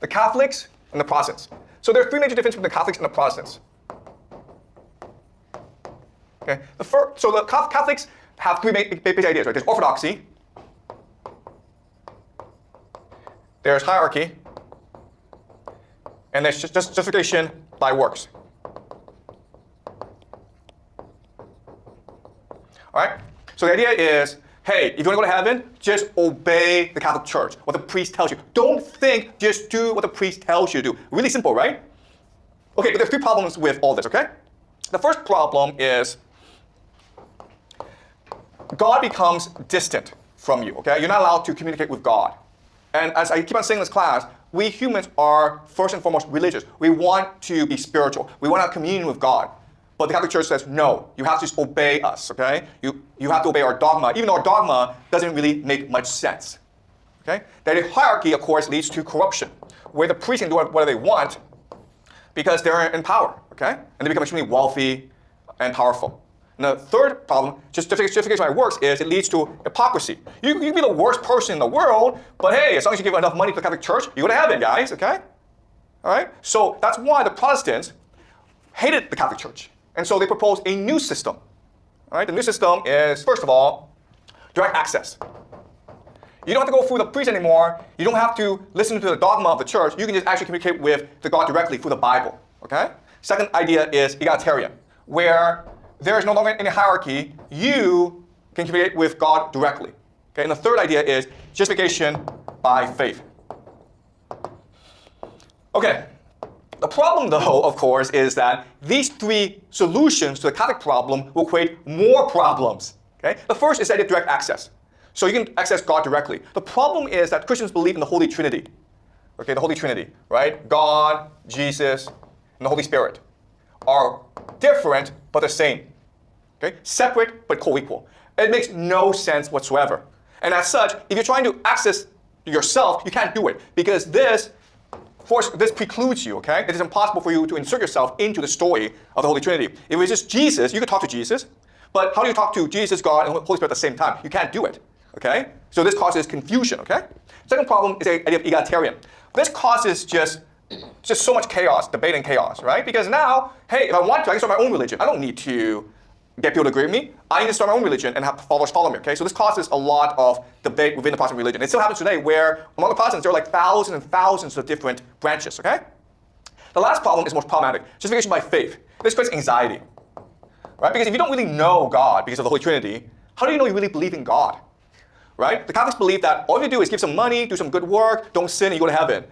the Catholics and the Protestants. So there are three major differences between the Catholics and the Protestants. Okay. So the Catholics have three basic ideas, right? There's orthodoxy, there's hierarchy, and there's justification by works. All right? So the idea is, hey, if you want to go to heaven, just obey the Catholic Church, what the priest tells you. Don't think, just do what the priest tells you to do. Really simple, right? Okay, but there's three problems with all this, okay? The first problem is God becomes distant from you, okay? You're not allowed to communicate with God. And as I keep on saying in this class, we humans are first and foremost religious. We want to be spiritual. We want to have communion with God. But the Catholic Church says, no, you have to just obey us, okay? You have to obey our dogma, even though our dogma doesn't really make much sense, okay? That hierarchy, of course, leads to corruption, where the priests can do whatever they want because they're in power, okay? And they become extremely wealthy and powerful. And the third problem, justification by works, is it leads to hypocrisy. You can be the worst person in the world, but hey, as long as you give enough money to the Catholic Church, you go to heaven, guys, okay? All right? So that's why the Protestants hated the Catholic Church. And so they proposed a new system. All right? The new system is, first of all, direct access. You don't have to go through the priest anymore. You don't have to listen to the dogma of the church. You can just actually communicate with the God directly through the Bible, okay? Second idea is egalitarian, where there is no longer any hierarchy. You can communicate with God directly. Okay? And the third idea is justification by faith. Okay. The problem, though, of course, is that these three solutions to the Catholic problem will create more problems. Okay? The first is that you have direct access. So you can access God directly. The problem is that Christians believe in the Holy Trinity. Okay, the Holy Trinity, right? God, Jesus, and the Holy Spirit are different but the same. Okay? Separate but co-equal. It makes no sense whatsoever. And as such, if you're trying to access yourself, you can't do it because this precludes you, okay? It is impossible for you to insert yourself into the story of the Holy Trinity. If it was just Jesus, you could talk to Jesus, but how do you talk to Jesus, God, and the Holy Spirit at the same time? You can't do it, okay? So this causes confusion, okay? Second problem is the idea of egalitarian. This causes just so much chaos, debate and chaos, right? Because now, hey, if I want to, I can start my own religion. I don't need to get people to agree with me. I need to start my own religion and have followers follow me, okay? So this causes a lot of debate within the Protestant religion. It still happens today where among the Protestants, there are like thousands and thousands of different branches, okay? The last problem is most problematic, justification by faith. This creates anxiety, right? Because if you don't really know God because of the Holy Trinity, how do you know you really believe in God, right? The Catholics believe that all you do is give some money, do some good work, don't sin, and you go to heaven.